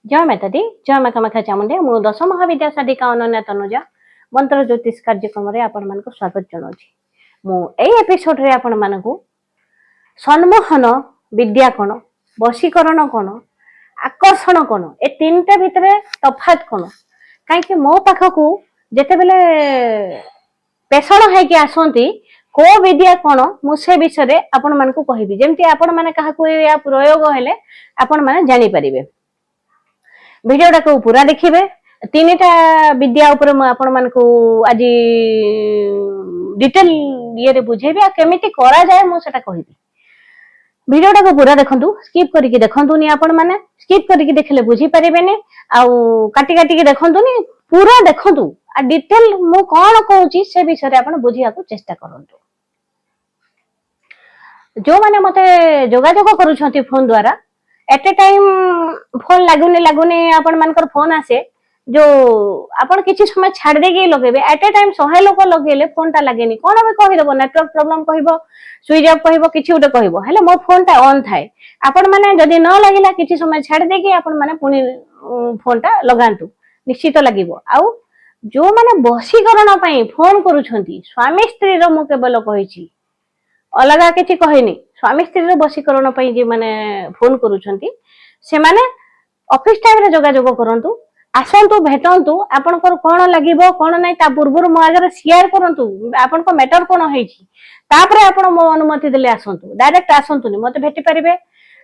जय माता दी जय माँ कामाख्या चामुंडा मु दश महाविद्या साधिका अनन्या तनुजा मंत्र ज्योतिष कार्यक्रम रे आपण मन को स्वागत जनाउछि। मु एई एपिसोड रे आपण मन को सम्मोहन विद्या कोन वशीकरण कोन आकर्षण कोन ए तीनटा भितरे तफात कोन काहे कि मो पाखकू जेते बेले पेशण है कि आसंती को विद्या कोन मु से विषय रे आपण मन को कहिबी जेमति आपण माने काहा को या प्रयोग हेले आपण माने जानि परिबे। वीडियोटा को पूरा देखिए तीनटा विद्या ऊपर मु आपण मन को आज डिटेल ये रे बुझेबी आ केमिति करा जाय मु सेटा कहिबी। वीडियोटा को पूरा देखंतु स्किप करके देखंतु नि आपण माने स्किप करके देखले बुझी परिबेनी आ काटी काटी के देखंतु नि पूरा देखंतु आ डिटेल मु कोन कहूची से विषय रे आपण बुझिया को चेष्टा करंतु। जो माने मते जोगाजोग करूछंती फोन द्वारा एट ए टाइम फोन लगुनी आपण मानकर फोन आसे जो आपण किछि समय छाड़ देके लगेबे एट ए टाइम 100 लोक लगेले फोन ता लागेनी कोन बे कहि देबो नेटवर्क प्रॉब्लम कहिबो स्विच ऑफ कहिबो किछि उडे कहिबो हेले मो फोन ता ऑन थाए आपण माने जदी न लागिला किछि समय छाड़ देके आपण माने पुनी फोन ता लगांतु निश्चित लागिबो। आउ जो माने वशीकरण पई फोन करूछंती स्वामी स्त्री रो मु केवल कहिछि अलगा किछि कहिनी स्वामी स्त्री रो वशीकरण पई जे माने फोन करूछंती से माने ऑफिस टाइम रे जोगाजोग करंतु आसंतु भेटंतु आपनकर कोन लागिबो कोन नै ता पूर्वरु मो आगर शेयर करंतु आपनको मैटर कोन होईछि तापरे आपण मो अनुमति देले आसंतु डायरेक्ट आसंतु नि मते भेटि परिबे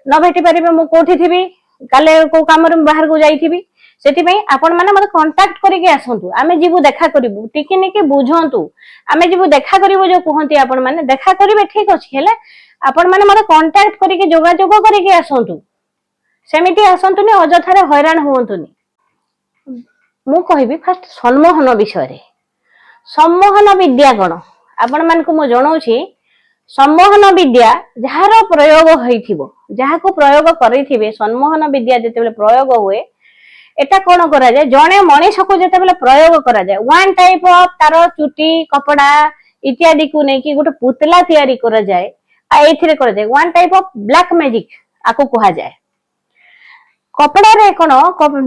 न भेटि परिबे मु कोठी थिबी काले को काम रे बाहर को जाईथिबी सेति पई आपण माने मते कांटेक्ट करिके आसंतु आमे जीवु देखा करिवु टिकि निकि बुझंतु आमे जीवु देखा करिवु जो कहंती आपण माने देखा करिवे ठीक अछि हेले आपण माने मते कांटेक्ट करिके जोगाजोग करिके आसंतु सेमिति आसंतु नि अजथारे हैरान होवंतु नि। मु कहिबी फर्स्ट सम्मोहन विषय रे सम्मोहन विद्या कोन आपण मान को मु जणाउछि सम्मोहन विद्या जहार प्रयोग होइथिबो जहाको प्रयोग करिथिबे सम्मोहन विद्या जते बेले प्रयोग होए एटा कोन करा जाय जणे मनीष को जते बेले प्रयोग करा जाय वन टाइप ऑफ तार चुटी कपड़ा इत्यादि को नै कि गोटे पुतला तयारी करा जाय आ एथिरे करा जाय one type of black magic आको कहा जाय कपड़ा रे कोन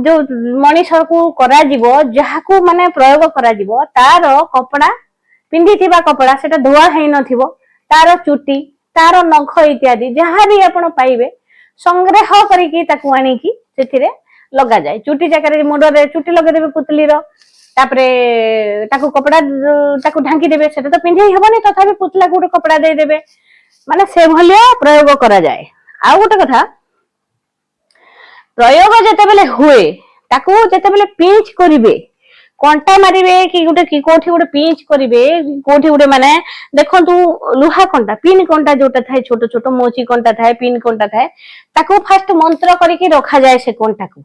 जो मनीष को करा जीवो जहाको माने प्रयोग करा जीवो तार कपड़ा पिंदी थिबा कपड़ा सेटा धुआ हेइ नथिबो तार चुटी तार नख इत्यादि जहां भी आपण पाइबे संग्रह करिकि ताकू आनी कि सेथिरे लगा जाय चुटी जकर मुंड रे चुटी लगे देबे पुतली रो तापरे ताकू कपड़ा ताकू ढांकी देबे सेटा तो पिंधि हेबनी तथापि पुतला को कपड़ा दे देबे माने से भलिया प्रयोग करा जाय। आ गोटे कथा प्रयोग जते बेले हुए ताकू जते बेले पिंच करिवे कंटा मारिवे कि गोटे कि कोठी गोटे पिंच करिवे कोठी गोटे माने देखंतु लुहा कंटा पिन कंटा जोटा थाए छोट छोट मोची कंटा थाए पिन कंटा थाए ताकू फर्स्ट मंत्र करिके रखा जाय से कंटा को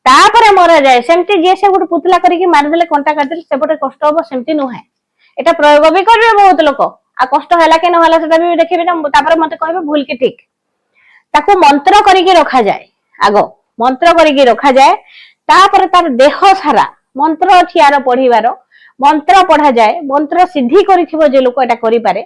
तापरे मरा जाय सेमति जे से गोटे पुतला करिके मार देले कंटा काट देले सेपटे कष्ट होबो सेमति नुहे एटा प्रयोग भी करबे बहुत लोक आ कष्ट होला के न होला सेटा भी देखिबे ना तापरे मते कहबे भूल के ठीक ताकू मंत्र करिके रखा जाय आगो मंत्र करिके रखा जाय तापर तार देह सारा मंत्र अछि यार पढिबार मंत्र पढा जाय मंत्र सिद्धि करिथिबो जे लोक एटा करि पारे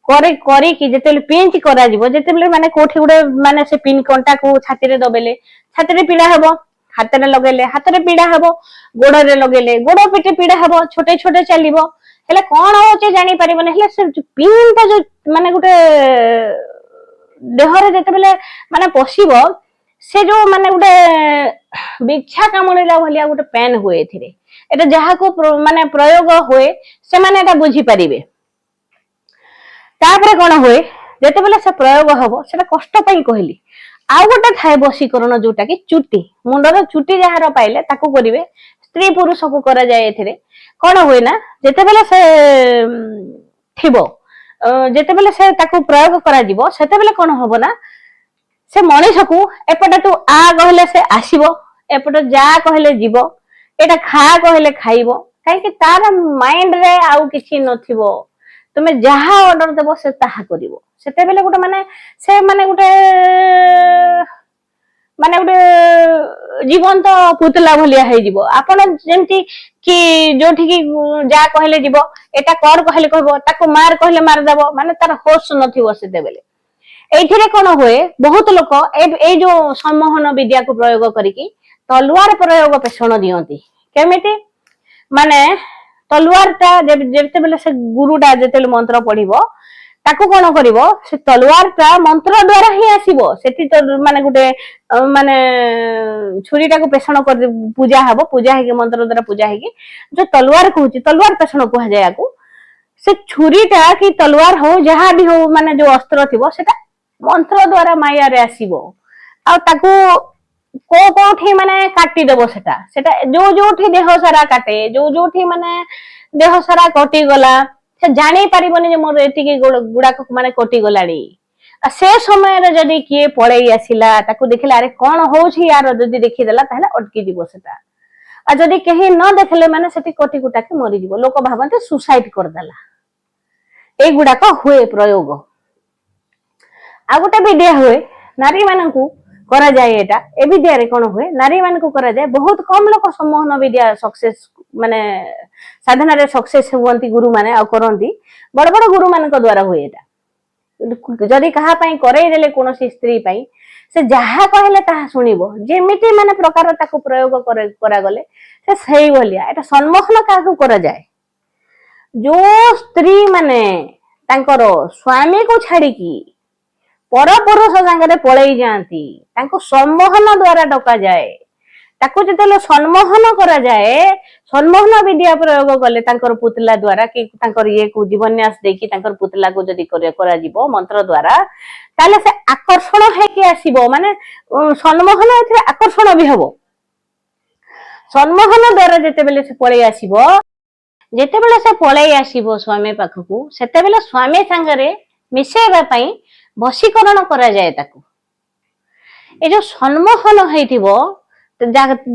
करी कि जेतेले पिंच करा जीवो जेतेले माने कोठी उडे माने से पिन कंटा को छाती रे दबेले छाती रे पीड़ा हेबो हाथ रे लगेले हाथ रे पीड़ा हेबो गोड़ रे लगेले गोड़ पिटे पीड़ा हेबो छोटे छोटे चलिबो हेले कोन होचे जानि परिबने हेले से पिन ता जो माने गुटे देह रे जेतेले माने पसिबो से जो माने गुटे बिच्छा कामणीला भलिया गुटे पेन हुए एथिरे एटा जहा को माने प्रयोग हुए से माने एटा बुझी परिबे तापरे कोन हुए जेते बेले से प्रयोग हबो सेटा कष्ट पई कहली आ गोटे थाए वशीकरण जोटा कि चुटी मुंडर चुटी जहार पाइले ताकू करिवे स्त्री पुरुष को करा जाय एथिरे कोन हुए ना जेते बेले से थिबो जेते बेले से ताकू प्रयोग करा जीवो सेते बेले कोन हबो ना से मनीष को एपटे तू आ कहले से आसीबो एपटे जा कहले जीवो एटा खा कहले खाइबो काहे कि तार माइंड रे आउ किछि नथिबो तुमे जहा ऑर्डर देबो से ताहा करिवो सेते बेले गोटे माने गोटे जीवन तो पुतला भलिया हे जीवो आपण जेमति कि जोठी कि जा कहले जीवो एटा कर कहले कहबो ताको मार कहले मार देबो माने तार होश नथिबो सेते बेले এইଥିରେ କଣ ହୁଏ ବହୁତ ଲୋକ ଏଇ ଯୋଉ ସମ୍ମୋହନ ବିଦ୍ୟାକୁ ପ୍ରୟୋଗ କରିକି ତଲୱାର ପ୍ରୟୋଗ ପେଷଣ ଦିଅନ୍ତି। କେମିତି ମାନେ ତଲୱାର ଟା ଯେତେବେଳେ ସେ ଗୁରୁଟା ଯେତେବେଳେ ମନ୍ତ୍ର ପଢିବ ତାକୁ କଣ କରିବ ସେ ତଲୱାର ଟା ମନ୍ତ୍ର ଦ୍ଵାରା ହିଁ ଆସିବ। ସେଠି ତ ମାନେ ଗୋଟେ ମାନେ ଛୁରୀଟାକୁ ପେଷଣ କରି ପୂଜା ହବ, ପୂଜା ହେଇକି ମନ୍ତ୍ର ଦ୍ଵାରା ପୂଜା ହେଇକି ଯୋଉ ତଲୱାର କହୁଛି ତଲୱାର ପେଷଣ କୁହାଯାଏ ୟାକୁ। ସେ ଛୁରୀଟା କି ତଲୱାର ହଉ ଯାହା ବି ହଉ ମାନେ ଯୋଉ ଅସ୍ତ୍ର ଥିବ ସେଟା ମନ୍ତ୍ର ଦ୍ଵାରା ମାୟାରେ ଆସିବ ଆଉ ତାକୁ କୋଉଠି ମାନେ କାଟିଦବ ସେଟା ସେଟା ଯୋଉଠି ଦେହ ସାରା କାଟେ ଯୋଉଠି ମାନେ ଦେହ ସାରା କଟିଗଲା ସେ ଜାଣି ପାରିବନି ଯେ ମୋର ଏତିକି ଗୁଡାକ ମାନେ କଟିଗଲାଣି। ଆଉ ସେ ସମୟରେ ଯଦି କିଏ ପଳେଇ ଆସିଲା ତାକୁ ଦେଖିଲା ଆରେ କଣ ହଉଛି ୟାର ଯଦି ଦେଖିଦେଲା ତାହେଲେ ଅଟକି ଯିବ ସେଟା। ଆଉ ଯଦି କେହି ନ ଦେଖିଲେ ମାନେ ସେଠି କଟି କୁଟାକି ମରିଯିବ। ଲୋକ ଭାବନ୍ତି ସୁସାଇଡ କରିଦେଲା। ଏଇଗୁଡାକ ହୁଏ ପ୍ରୟୋଗ। ଆଉ ଗୋଟେ ବିଦ୍ୟା ହୁଏ ନାରୀ ମାନଙ୍କୁ କରାଯାଏ। ଏଟା ଏ ବିଦ୍ୟାରେ କଣ ହୁଏ ନାରୀ ମାନଙ୍କୁ କରାଯାଏ। ବହୁତ କମ ଲୋକ ସମ୍ମୋହନ ବିଦ୍ୟା ସକ୍ସେସ ମାନେ ସାଧନାରେ ସକ୍ସେସ ହୁଅନ୍ତି ଗୁରୁ ମାନେ ଆଉ କରନ୍ତି। ବଡ ବଡ ଗୁରୁ ମାନଙ୍କ ଦ୍ଵାରା ହୁଏ ଏଟା। ଯଦି କାହା ପାଇଁ କରେଇ ଦେଲେ କୌଣସି ସ୍ତ୍ରୀ ପାଇଁ ସେ ଯାହା କହିଲେ ତାହା ଶୁଣିବ। ଯେମିତି ମାନେ ପ୍ରକାର ତାକୁ ପ୍ରୟୋଗ କରାଗଲେ ସେ ସେଇଭଳିଆ। ଏଟା ସମ୍ମୋହନ କାହାକୁ କରାଯାଏ ଯୋଉ ସ୍ତ୍ରୀ ମାନେ ତାଙ୍କର ସ୍ଵାମୀକୁ ଛାଡିକି ପର ପୁରୁଷ ସାଙ୍ଗରେ ପଳେଇ ଯାଆନ୍ତି ତାଙ୍କୁ ସମ୍ମୋହନ ଦ୍ଵାରା ଡକାଯାଏ। ତାକୁ ଯେତେବେଳେ ସମ୍ମୋହନ କରାଯାଏ ସମ୍ମୋହନ ବିଦ୍ୟା ପ୍ରୟୋଗ କଲେ ତାଙ୍କର ପୁତଲା ଦ୍ଵାରା କି ତାଙ୍କର ଇଏକୁ ଜୀବନ୍ୟାସ ଦେଇକି ତାଙ୍କର ପୁତଲାକୁ ଯଦି କରାଯିବ ମନ୍ତ୍ର ଦ୍ଵାରା ତାହେଲେ ସେ ଆକର୍ଷଣ ହେଇକି ଆସିବ। ମାନେ ସମ୍ମୋହନ ଏଥିରେ ଆକର୍ଷଣ ବି ହବ। ସମ୍ମୋହନ ଦ୍ଵାରା ଯେତେବେଳେ ସେ ପଳେଇ ଆସିବ ଯେତେବେଳେ ସେ ପଳେଇ ଆସିବ ସ୍ଵାମୀ ପାଖକୁ ସେତେବେଳେ ସ୍ଵାମୀ ସାଙ୍ଗରେ ମିଶେଇବା ପାଇଁ ବଶୀକରଣ କରାଯାଏ ତାକୁ। ଏ ଯୋଉ ସମ୍ମୋହନ ହେଇଥିବ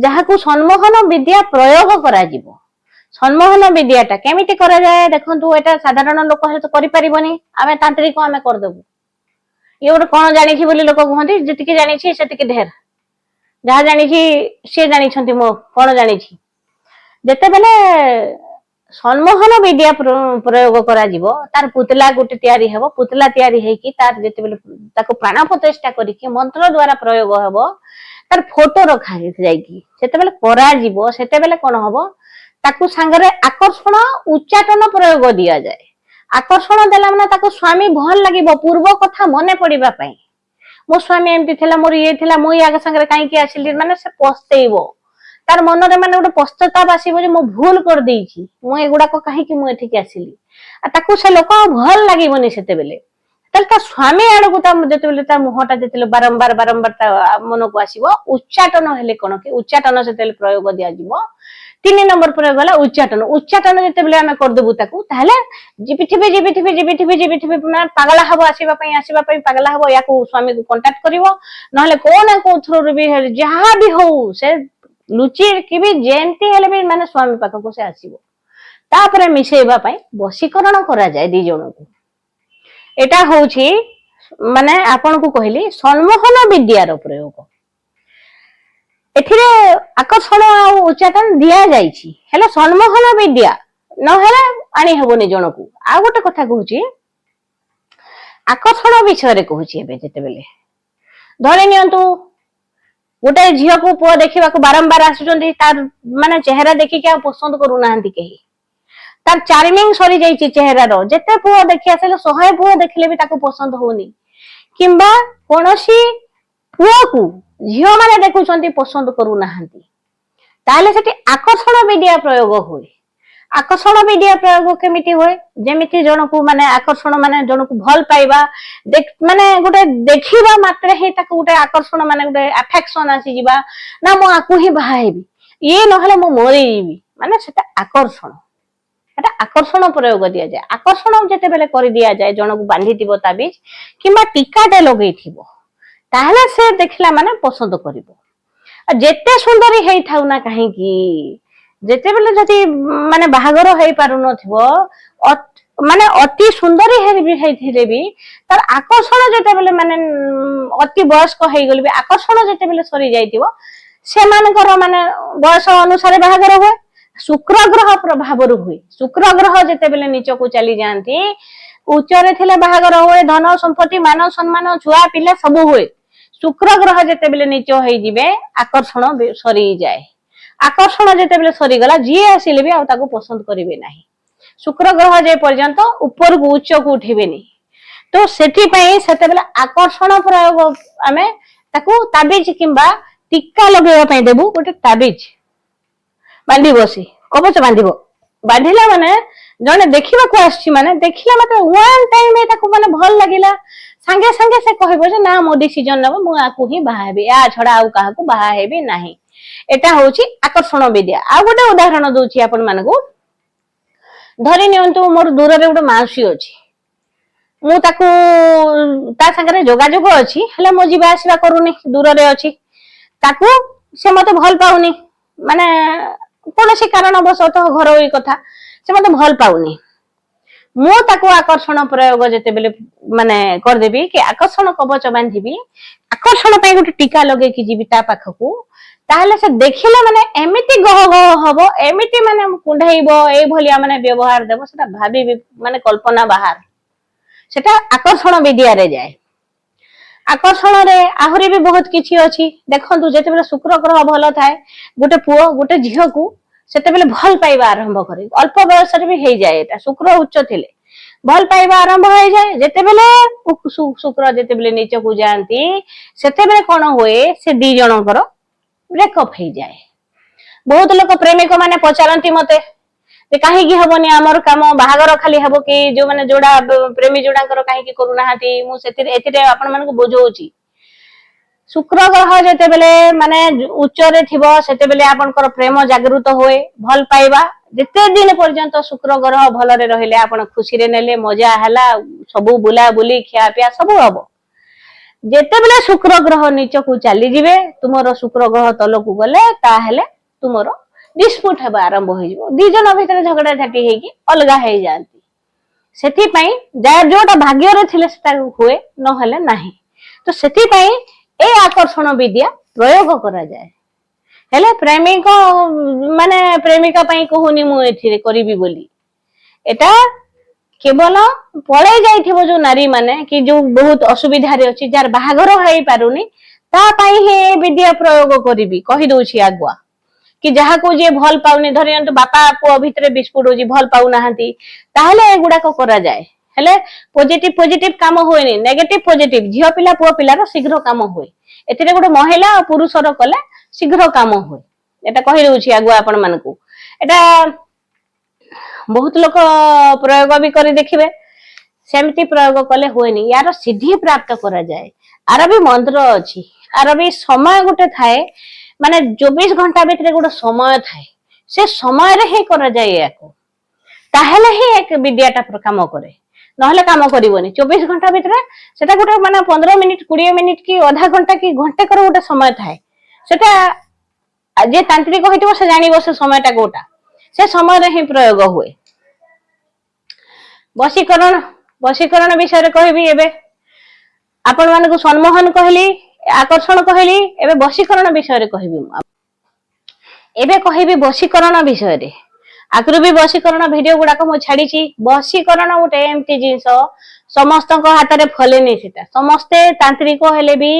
ଯାହାକୁ ସମ୍ମୋହନ ବିଦ୍ୟା ପ୍ରୟୋଗ କରାଯିବ। ସମ୍ମୋହନ ବିଦ୍ୟା ଟା କେମିତି କରାଯାଏ ଦେଖନ୍ତୁ। ଏଟା ସାଧାରଣ ଲୋକ ସହିତ କରିପାରିବନି। ଆମେ ତାନ୍ତ୍ରିକ ଆମେ କରିଦେବୁ। ଇଏ ଗୋଟେ କଣ ଜାଣିଛି ବୋଲି ଲୋକ କୁହନ୍ତି। ଯେତିକି ଜାଣିଛି ସେତିକି ଢେର। ଯାହା ଜାଣିଛି ସିଏ ଜାଣିଛନ୍ତି ମୁଁ କଣ ଜାଣିଛି। ଯେତେବେଳେ ସମ୍ମୋହନ ବିଦ୍ୟା ପ୍ରୟୋଗ କରାଯିବ ତାର ପୁତଲା ଗୋଟେ ତିଆରି ହେବ। ପୁତଲା ତିଆରି ହେଇକି ତାର ଯେତେବେଳେ ତାକୁ ପ୍ରାଣ ପ୍ରତିଷ୍ଠା କରିକି ମନ୍ତ୍ର ଦ୍ଵାରା ପ୍ରୟୋଗ ହବ ତାର ଫଟୋ ରଖା ଯାଇକି ସେତେବେଳେ କରାଯିବ ସେତେବେଳେ କଣ ହବ ତାକୁ ସାଙ୍ଗରେ ଆକର୍ଷଣ ଉଚ୍ଚାଟନ ପ୍ରୟୋଗ ଦିଆଯାଏ। ଆକର୍ଷଣ ଦେଲା ମାନେ ତାକୁ ସ୍ଵାମୀ ଭଲ ଲାଗିବ ପୂର୍ବ କଥା ମନେ ପଡିବା ପାଇଁ। ମୋ ସ୍ଵାମୀ ଏମିତି ଥିଲା ମୋର ଇଏ ଥିଲା ମୁଁ ୟା ସାଙ୍ଗରେ କାହିଁକି ଆସିଲି ମାନେ ସେ ପସ୍ତେଇବ। ତାର ମନରେ ମାନେ ଗୋଟେ ପଶ୍ଚାତାପ ଆସିବ ଯେ ମୁଁ ଭୁଲ କରିଦେଇଛି। ମୁଁ ଏଗୁଡାକ କାହିଁକି ମୁଁ ଏଠିକି ଆସିଲି। ଆଉ ତାକୁ ସେ ଲୋକ ଭଲ ଲାଗିବନି ସେତେବେଳେ। ତାହେଲେ ତା ସ୍ଵାମୀ ଆଡକୁ ଯେତେବେଳେ ତା ମୁହଁଟା ଯେତେବେଳେ ବାରମ୍ବାର ତା ମନକୁ ଆସିବ ଉଚ୍ଚାଟନ ହେଲେ କଣ କି ଉଚ୍ଚାଟନ ସେତେବେଳେ ପ୍ରୟୋଗ ଦିଆଯିବ। 3 ନମ୍ବର ପ୍ରୟୋଗ ହେଲା ଉଚ୍ଚାଟନ। ଉଚ୍ଚାଟନ ଯେତେବେଳେ ଆମେ କରିଦେବୁ ତାକୁ ତାହେଲେ ଯିବିଥିବେ ପାଗଳା ହବ ଆସିବା ପାଇଁ ପାଗଳା ହବ। ୟାକୁ ସ୍ଵାମୀକୁ କଣ୍ଟାକ୍ଟ କରିବ ନହେଲେ କୋଉ ନା କୋଉ ଥ୍ରୋରୁ ବି ଯାହା ବି ହଉ ସେ ଲୁଚିକି ବି ଯେମିତି ହେଲେ ବି ମାନେ ସ୍ଵାମୀ ପାଖକୁ ସେ ଆସିବ। ତାପରେ ମିଶେଇବା ପାଇଁ ବଶୀକରଣ କରାଯାଏ 2 ଜଣଙ୍କୁ। ଏଟା ହଉଛି ମାନେ ଆପଣଙ୍କୁ କହିଲି ସମ୍ମୋହନ ବିଦ୍ୟାର ପ୍ରୟୋଗ। ଏଥିରେ ଆକର୍ଷଣ ଆଉ ଉଚ୍ଚାଟନ ଦିଆଯାଇଛି ହେଲେ ସମ୍ମୋହନ ବିଦ୍ୟା ନହେଲେ ଆଣି ହବନି ଜଣକୁ। ଆଉ ଗୋଟେ କଥା କହୁଛି ଆକର୍ଷଣ ବିଷୟରେ କହୁଛି। ଏବେ ଯେତେବେଳେ ଧରି ନିଅନ୍ତୁ ଗୋଟେ ଝିଅକୁ ପୁଅ ଦେଖିବାକୁ ବାରମ୍ବାର ଆସୁଛନ୍ତି ତାର ମାନେ ଚେହେରା ଦେଖିକି ଆଉ ପସନ୍ଦ କରୁନାହାନ୍ତି କେହି। ତାର ଚାର୍ମିଂ ସରିଯାଇଛି ଚେହେରାର। ଯେତେ ପୁଅ ଦେଖି ଆସିଲେ 100 ପୁଅ ଦେଖିଲେ ବି ତାକୁ ପସନ୍ଦ ହଉନି। କିମ୍ବା କୌଣସି ପୁଅକୁ ଝିଅ ମାନେ ଦେଖୁଛନ୍ତି ପସନ୍ଦ କରୁନାହାନ୍ତି। ତାହେଲେ ସେଠି ଆକର୍ଷଣ ବିଦ୍ୟା ପ୍ରୟୋଗ ହୁଏ। ଆକର୍ଷଣ ବିଦ୍ୟା ପ୍ରୟୋଗ କେମିତି ହୁଏ ଯେମିତି ଜଣକୁ ମାନେ ଆକର୍ଷଣ ମାନେ ଜଣକୁ ଭଲ ପାଇବା ମାନେ ଗୋଟେ ଦେଖିବା ମାତ୍ରେ ହିଁ ତାକୁ ଗୋଟେ ଆକର୍ଷଣ ମାନେ ଗୋଟେ ଆଫେକ୍ସନ ଆସିଯିବା ନା ମୁଁ ଆକୁ ହିଁ ବାହା ହେବି ଇଏ ନହେଲେ ମୁଁ ମରିଯିବି ମାନେ ସେଟା ଆକର୍ଷଣ। ଏଟା ଆକର୍ଷଣ ପ୍ରୟୋଗ ଦିଆଯାଏ। ଆକର୍ଷଣ ଯେତେବେଳେ କରିଦିଆଯାଏ ଜଣକୁ ବାନ୍ଧିଥିବ ତାବିଜ କିମ୍ବା ଟୀକାଟେ ଲଗେଇଥିବ ତାହେଲେ ସେ ଦେଖିଲା ମାନେ ପସନ୍ଦ କରିବ। ଆଉ ଯେତେ ସୁନ୍ଦରୀ ହେଇଥାଉ ନା କାହିଁକି ଯେତେବେଳେ ଯଦି ମାନେ ବାହାଘର ହେଇପାରୁନଥିବ ମାନେ ଅତି ସୁନ୍ଦରୀ ହେଇଥିଲେ ବି ତାର ଆକର୍ଷଣ ଯେତେବେଳେ ମାନେ ଅତି ବୟସ୍କ ହେଇଗଲେ ବି ଆକର୍ଷଣ ଯେତେବେଳେ ସରି ଯାଇଥିବ ସେମାନଙ୍କର ମାନେ ବୟସ ଅନୁସାରେ ବାହାଘର ହୁଏ। ଶୁକ୍ର ଗ୍ରହ ପ୍ରଭାବରୁ ହୁଏ। ଶୁକ୍ର ଗ୍ରହ ଯେତେବେଳେ ନିଚକୁ ଚାଲି ଯାଆନ୍ତି उच्चरे थिले बाहागर हुए धन संपत्ति मान सम्मान छुआ पिला सब हुए शुक्र ग्रह जेतेबेले नीच होई जिवे आकर्षण सरी जाए आकर्षण जेतेबेले सरी गला जी आसिले भी आ ताको पसंद करिवे नाही शुक्र ग्रह जे पर्यंत ऊपर को उच्च को उठिबेनी तो सेठी पई सेतेबेले आकर्षण प्रयोग आमे ताको ताबिज किंबा टीका लगेवा पई देबु गोटे ताबिज बांधी बसी कवच बांधिबो बांधिला माने जने देखिबा को आछि माने देखिला मात्र वन टाइम ए ताको माने भल लागिला संगे संगे से कहबो जे ना मो डिसीजन नबो मु आकु ही बाहा हेबी या छडा आउ काहा को बाहा हेबी नाही एटा होची आकर्षण विद्या आ गोटे उदाहरण दोची आपण मानको धरि नियंतु मोर दूर रे गोटे माउसी अछि मु ताकू ता संगे जोगाजोग अछि हले मो जीवा आसीबा करूनी दूर रे अछि ताकू से मते भल पाउनी माने कोनोसी कारणवशतः घरोई कथा से मते भल पाउनी मु ताकू आकर्षण प्रयोग जेते बेले माने कर देबी कि आकर्षण कवच बांधिबी आकर्षण पई गोटे टीका लगे कि जीवी ता पाखकू ताहले से देखिला माने एमिति गह गह हबो एमिति माने कुंढाइबो ए भलिया माने व्यवहार देबो सेटा भाबी माने कल्पना बाहर सेटा आकर्षण विद्या रे जाए आकर्षण रे आहुरी भी बहुत किछि अछि देखंतु जेते बेले शुक्र ग्रह भलो थाए गोटे पुओ गोटे झियो को सेते बेले भल पाइबा आरंभ करे अल्प बयस रे भी हे जाए एटा शुक्र उच्च थिले भल पाइबा आरंभ हो जाए जेते बेले शुक्र जेते बेले नीच को जानती सेते बेले कोन होए से दी जनकर ब्रेकअप हो जाए बहुत लोक प्रेमिक माने पचारंती मते कहीं हेबनी आमर कम बाहागर खाली हेब कि जो माने जोड़ा प्रेमी जोड़ाकर कहीं करू नाहांती मु सेतिर एतिरे आपण मानको बुझौची शुक्र ग्रह जेते बेले माने उच्च रे थिबो सेते बेले आपनकर प्रेम जागृत होए भल पाइबा जेते दिन पर्यंत शुक्र ग्रह भल रे रहिले आपण खुशी रे नेले मजा हला सब बुला बुली खिया पिया सब हबो जेते बेले शुक्र ग्रह नीच को चली जिवे तुमरो शुक्र ग्रह तल को गले ता हेले तुमरो डिस्प्यूट हेबा आरंभ हो जिवो दी जन भीतर झगड़ा झाटी हेकी अलगा हे जानती सेठी पई जार जोटा भाग्य रे थिले सेटा हुए न हेले नाही तो सेठी पई ए आकर्षण विद्या प्रयोग करा जाए हेले प्रेमिक माने प्रेमिका पई कहूनी मु एथिरे करिवि बोली एटा केवल पळै जाइथिबो जो नारी माने कि जो बहुत असुविधा रे अछि जार बाहागर होई पारुनी ता पई हे विद्या प्रयोग करिवि कहि दोछि आगुआ कि जहा को जे भल पाउनी धरियंतु बापा पुओ भितरे बिस्कुट होजी भल पाउ नाहंती ताहले एगुडा को करा जाए हेले पॉजिटिव काम होएनी नेगेटिव पॉजिटिव झियो पिला पुओ पिला रो शीघ्र काम होए एतिरे गोटे महिला और पुरुष रो कले शीघ्र काम होए एटा कहि रहउछि आगुआ आपण मानकू एटा बहुत लोक प्रयोग भी करी देखिबे सेमती प्रयोग कले होएनी यार सिद्धि प्राप्त करा जाए आर भी मंत्र अछि आर भी समय गोटे थाए माने 24 घंटा भीतर गोटे समय थाए से समय रे ही करा जाए याको ताहेले ही एक विद्याटा काम करे नहले काम करिवोनी 24 घंटा भीतर सेटा गोटे माने 15 मिनिट 20 मिनिट की आधा घंटा की घंटे कर गोटे समय थाए सेटा जे तांत्रिक होइतबो से जानिबो से समयटा गोटा से समय रे ही प्रयोग हुए वशीकरण विषय रे कहबी एबे आपण मानको सम्मोहन कहली आकर्षण कहली एबे वशीकरण विषय रे कहबी एबे कहबी वशीकरण विषय रे आगरु भी वशीकरण वीडियो गुडा को मु छाडीची वशीकरण गोटे एमती जिंस समस्त को हाथ रे फलेनी सेटा समस्ते तांत्रिक हेले भी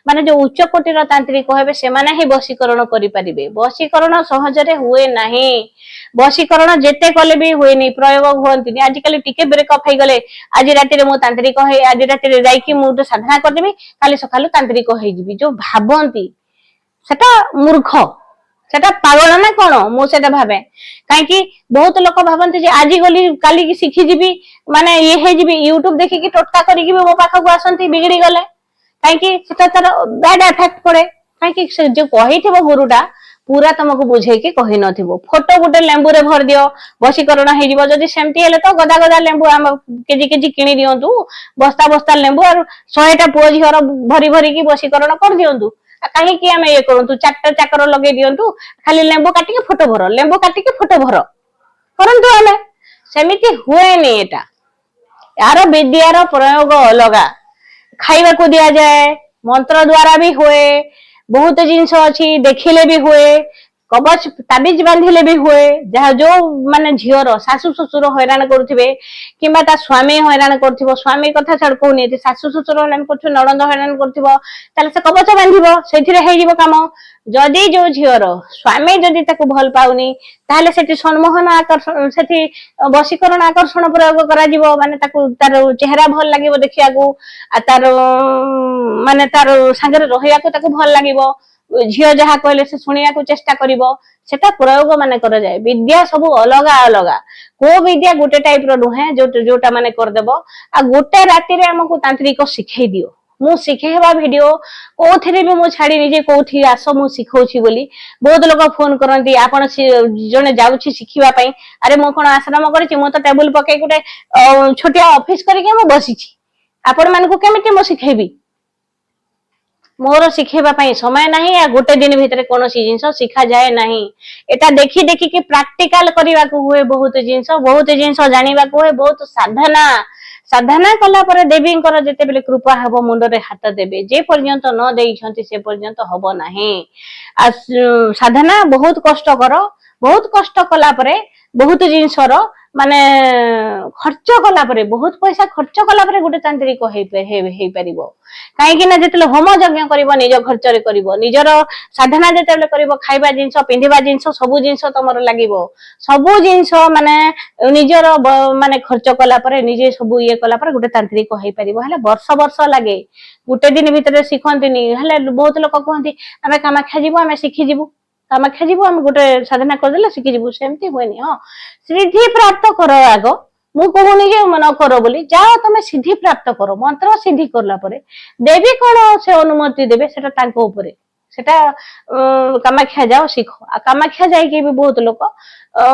माने जो उच्च कोटिर तांत्रिक हेबे से माने ही वशीकरण करि परिबे वशीकरण सहज रे हुए नाही वशीकरण जेते कले भी हुए नहीं प्रयोग होंती आजिकल टिके ब्रेकअप हो गले आज राति रे मो तांत्रिक है आज राति रे जाई कि मु तो साधना कर देबी काली सकालु तांत्रिक होई जिवि जो भाबंती सेटा मूर्ख सेटा पागल ना कोन मु सेटा भाबे काहे कि बहुत लोक भाबंती जे आज गली काली की सिखि जिवि माने ये हे जिवि यूट्यूब देखि कि टटका करी कि मो पाखा को आसंती बिगड़ी गले काहे कि सेटा तार बैड इफेक्ट पड़े काहे कि से जो कहिथिबो गुरुटा पूरा तुमको बुझे कि कहि नथिबो फोटो गुटे लेंबू रे भर दियो वशीकरण हे जिवो जदी सेमती हेले तो गदा गदा लेंबू हम केजी केजी किनी दियंतु बस्ता बस्ता लेंबू और 100 टा पुओ झियर भरी भरी की वशीकरण कर दियंतु काहे कि हम ये करंतु चारटा चाकर लगे दियंतु खाली लेंबू काटी के फोटो भरो लेंबू काटी के फोटो भरो परंतु हमें सेमिति हुए नहीं एटा यार विद्यार प्रयोग अलगा खाइबा को दिया जाए मंत्र द्वारा भी हुए बहुत जिनस अच्छी देखिले भी हुए कवच ताबिज बांधिले भी हुए जहाँ जो माने झीर शाशु शशुर हैरान करुवे कि स्वामी हैरान कर स्वामी कथा छाड़ कहूनी शाशु शशुर हैरान कर नणंद हैरान कर कवच बांध कम जदि जो झीर स्वामी जदि भल पाऊनी ताहले सेठी सम्मोहन आकर्षण सेठी वशीकरण आकर्षण प्रयोग करा माने तार चेहरा भल लगे देखिया तार माने तार सांगे रहा भल लगे झील जहाँ कहले से शुणा चेष्टा कर प्रयोग माने कर जाए विद्या सब अलग अलग को विद्या गोटे टाइप नुहे जोटा माने करदेव आ गोटे राति आमको तांत्रिक शिखई दियो मु शिखेवा वीडियो कोथरे भी मु छाड़ी निजे कोथि आस मु शिखौछि बोली बहुत लोग फोन करंती आपण जने जाउछि शिखिबा पई अरे मु कोन आश्रम करछि मु तो टेबल पके गुटे छोटिया ऑफिस करके मु बसिछि आपण मान को केमिति मु शिखेबी मोर शिखेबा पई समय नहीं आ गोटे दिन भीतर कोनोसी जिंस शिखा जाए नहीं एटा देखि देखि कि प्रैक्टिकल करिवा को हुए बहुत जिंस जानिबा को हुए बहुत साधना साधना कला पर देवी जेते बेले कृपा हबो मुंडरे हाथ देबे जे पर्यंत न देइछंती से पर्यंत हबो नाही आ साधना बहुत कष्ट कला परे बहुत जिंसर माने खर्च कला परे बहुत पैसा खर्च कला परे गोटे तांत्रिक हेई परिबो काहे कि ना जेतले होम यज्ञ करिवो निज खर्च रे करिवो निजर साधना जेतेले करिवो खाइबा जिंस पिंधिबा जिंस सबु जिंस तमर लागिवो सबु जिंस माने निजर माने खर्च कला परे निजे सबु ये कला परे गोटे तांत्रिक हेई परिबो हले वर्ष वर्ष लागे गोटे दिन भीतर शिखंतिनी हले बहुत लोक कहंती आमे कामाख्या जीवो आमे शिखि जीवो कामाख्या जीवो आमे गोटे साधना करदेले शिखि जीवो सेमती होइनी हां सिद्धि प्राप्त करो आगो मु कहूनी जे मन करो बोली जाओ तुम सिद्धि प्राप्त करो मंत्र सिद्धि करला परे देवी कौन से अनुमति देवे सेटा तांको ऊपरे सेटा कामाख्या जाओ शिखो आ कामाख्या जाई के भी बहुत लोक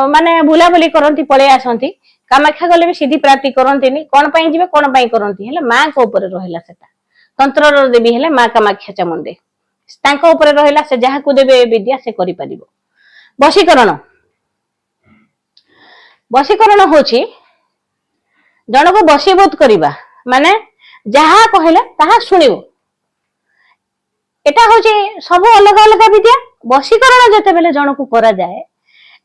माने बुला बुली करंती पळे आसंती कामाख्या गले भी सिद्धि प्राप्ति करंतीनी कोन पई जिवे कोन पई करंती हेले मां को ऊपरे रहिला सेटा तंत्र देवी हेले मां कामाख्या चामुंडे तांको ऊपरे रहिला से जहा को देवे विद्या से करि परिबो वशीकरण होची जन को वशीभूत करिबा माने जहा कहले ताहा सुनिबो एटा होची सब अलग अलग विद्या वशीकरण जते बेले जन को करा जाए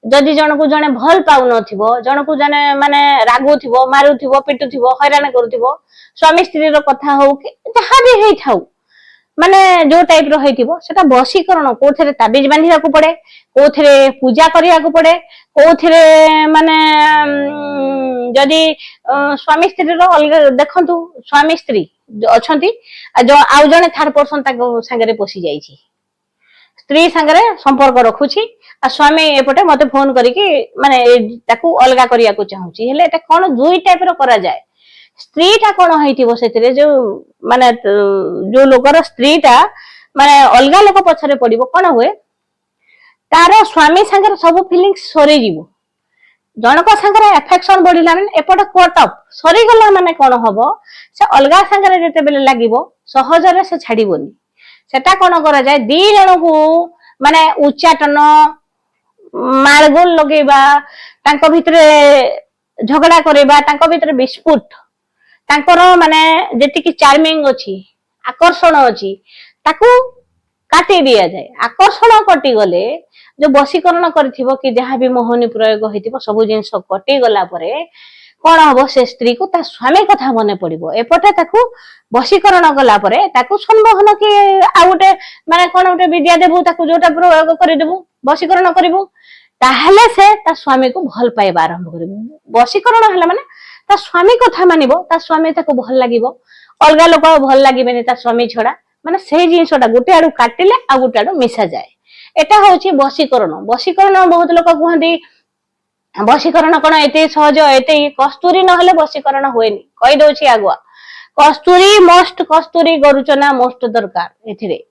जदि जन को जने भल पाउ नथिबो जन को जने माने रागुथिबो मारुथिबो पिटुथिबो हैरान करूथिबो स्वामी स्त्री रो कथा हो कि जहा भी हेइ थाउ माने जो टाइप रो हेतिबो सेटा वशीकरण कोथरे ताबिज बांधिया को पड़े कोथरे पूजा करिया को पड़े कोथरे माने जदि स्वामी स्त्री रो अलग देखंतु स्वामी स्त्री अछंती जो आउ जने थर्ड पर्सन ताको संगे पोसी जाईची स्त्री संगे संपर्क रखुची आ स्वामी एपटे मते फोन करिकि माने ताको अलगा करिया को चाहूची हेले एटा कोन दुई टाइप रो करा जाए स्त्री टा कोन हेतिबो सेतिरे जो माने जो लोकर स्त्री टा माने अलगा लोक पछरे पडिबो कोन होए तारो स्वामी संगे सब फीलिंग्स सरी जीवो जनक संगे अफेक्शन बढ़िला माने एपट कट अप सरी गला माने कोन हबो से अलगा संगे जेते बेले लागिवो सहज रे से छाडीबोनी सेटा कोन करा जाय दी जण को माने उच्चाटन मारगोल लगेबा तांको भितरे झगड़ा करेबा तांको भितरे बिस्कुट तांकर माने जेतिकी चार्मिंग अछि आकर्षण अछि ताकू काटी दिया जाए आकर्षण कटी गले जो वशीकरण करथिबो कि जहाँ भी मोहनी प्रयोग होइतिबो सब जिंस कटी गला परे कोन हबो से स्त्री को ता स्वामी कथा मने पड़िबो एपटे ताकू वशीकरण गला परे ताकू संबोधन कि आ गोटे माने कोन गोटे विद्या देबू ताकू जोटा प्रयोग करि देबू वशीकरण करिबू ताहले से ता स्वामी को भल पाइबा आरंभ करिबू वशीकरण हला माने ता स्वामी कथा मानिबो ता स्वामी ताको भल लागिबो अलगा लोक भल लागिबेनी ता स्वामी छडा माने से जिंसटा गोटे आडू काटिले आ गोटे आडू मिसा जाए एटा होची वशीकरण बहुत लोक कहंती वशीकरण कोन एते सहज एते कस्तूरी न हले वशीकरण होएनी कहि दोछि आगुआ कस्तूरी मस्ट कस्तूरी गरुचना मोस्ट दरकार एथिरे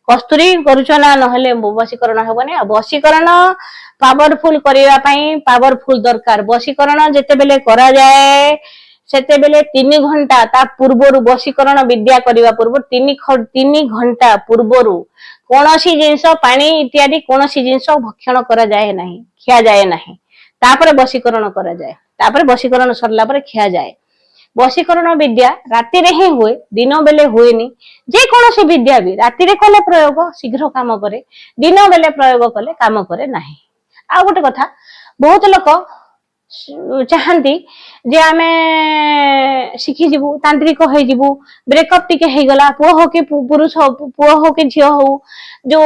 कस्तूरी गरुचना न हले वशीकरण हेबनी वशीकरण पावरफुल करिवा पई पावरफुल दरकार वशीकरण जेते बेले करा जाए सेते बेले 3 घंटा ता पूर्वरु वशीकरण विद्या करिवा पूर्व 3 घंटा पूर्वरु कोनोसी जिंस पानी इत्यादि कोनोसी जिंस भक्षण करा जाए नहीं खिया जाए नहीं तापरे वशीकरण करा जाए तापरे वशीकरण सरला परे खिया जाए बशीकरण विद्या राति रे ही हुए, दिन बेले हुएनी। जे कौन विद्या भी राति रे कले प्रयोग शीघ्र काम करे, दिन बेले प्रयोग कले काम करे नाही। आ गोटे कथा बहुत लोक चाहती जे आमे शिखी जीवु, तांत्रिक हो जीवु, ब्रेकअप टिके हे गला, पुओ हो कि पुरुष हो, पुओ हो कि झियो हो, जो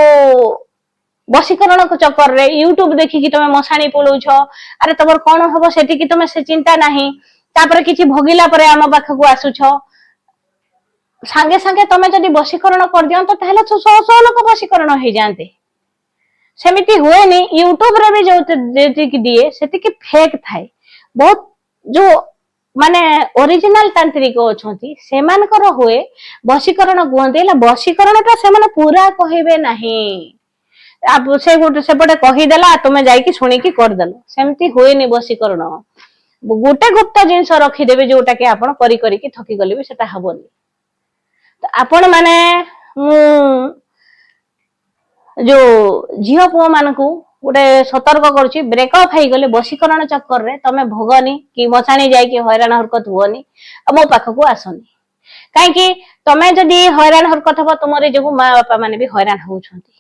बशीकरण चक्कर रे यूट्यूब देखिकी तुम मशाणी पलौछ, अरे तुम कौन हम से तुम से चिंता नहीं, तापर किछि भोगिला परे आम पाखक आसुछ, सांगे सांगे तुम जदि बशीकरण कर दियंत ताहले तो सौ सौ लोक बशीकरण हो जाते। सेमिति हुएनी। यूट्यूब रे भी जो दिए सेतिकी फेक थाए। बहुत जो माने ओरिजिनल तांत्रिक अछंती सेमानकर हुए बशीकरण कहते, बशीकरणटा सेमाने पूरा कहबे नहीं। आप से गोटे सेपटे कहीदेला तुम जाइकी शुणिकी करदेल, सेमती हुएनी बशीकरण। गोटे गुप्त जिनस रखिदेवे जोटा कि आपण करी करिकी थकी गले भी सेटा हबनी। तो आपण माने जो झील पुओ मानकू गोटे सतर्क करुच्ची, ब्रेकअप हो गले बशीकरण चक्कर रे तमे भोगनी कि मशाणी जाइकी हैरान हरकत हुअनी, मो पाखक आसनी। कहीं तमे जदि हैरान हरकत हम तुम जो माँ बापा माने भी हैरान होउछंती।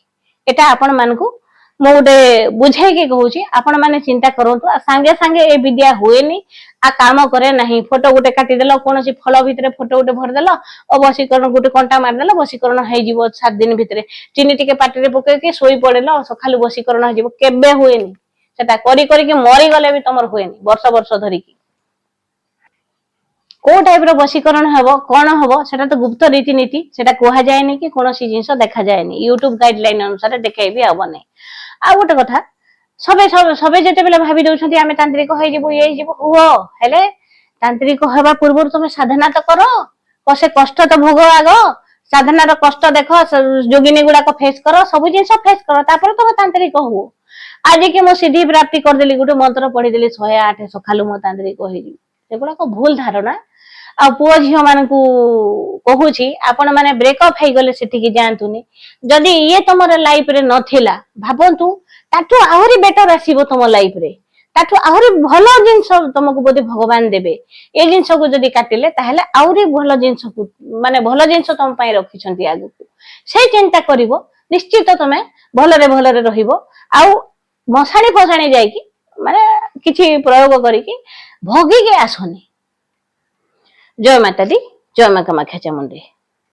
एटा आपण मानकू मो गोटे बुझाई कहूँ, आपण मैंने चिंता करूँ सांगे सांगे ए विद्या हुएनी, आ काम करे नहीं। फोटो गोटे काटिदेल, कौन फल भितर फोटो गोटे भरदेल और बशीकरण गोटे कंटा मारिदेल, बशीकरण हो 7 दिन भितर। चीनी टिके पाटी रे पकईकी शोई पड़ेल, सकालू बशीकरण हो केबे हुएनी। सेटा करी करी मरीगले भी तुम हुएनी वर्ष वर्ष धरिकी। को टाइप रो बशीकरण हबो कौन हबो सेटा तो गुप्त रीतिनीति, सेटा कहा जाएनी कि कौन सी जिनस देखा जाएनी। यूट्यूब गाइडलाइन अनुसार देखाई भी हबो नहीं। आ गोटे कथा सबे सबे जेते बेले भाबी दउछंती आमे तांत्रिक होई जेबो ये जेबो हुओ, हेले तांत्रिक होबा पूर्व तुम साधना तो करो, कसे कष्ट तो भोग आगो, साधना रो कष्ट देखो, जोगिनी गुडा को फेस करो, सब जिनस फेस करो, तापर तुम तांत्रिक हो। आज कि मो सिद्धि प्राप्ति कर देली, गोटे मंत्र पढ़ी देली 108 सखालु मो तांत्रिक होई जेबी, सेगुडा को भूल धारणा। आ पुओ झियो मानकू कहूची आपण माने ब्रेकअप हो गले सेठिकी जांतुनी। जदि ये तुमर लाइफ रे नथिला भाबंतु ताठू आहुरी बेटर आसीबो तुम लाइफ रे, ताठू आहुरी भलो जिंस तुमको बोधे भगवान देबे। ए जिंस को जदि काटिले ताहले आहुरी भलो जिंस को माने भलो जिंस तुम पई रखिछंती आगु से चिंता करिवो, निश्चित तुमे भलरे रहिबो। आउ मशाणी फसाणी जाईकी माने किछि प्रयोग करिकी भोगी के आसनी। जय माता दी, जय मां कामाख्या चामुंडी।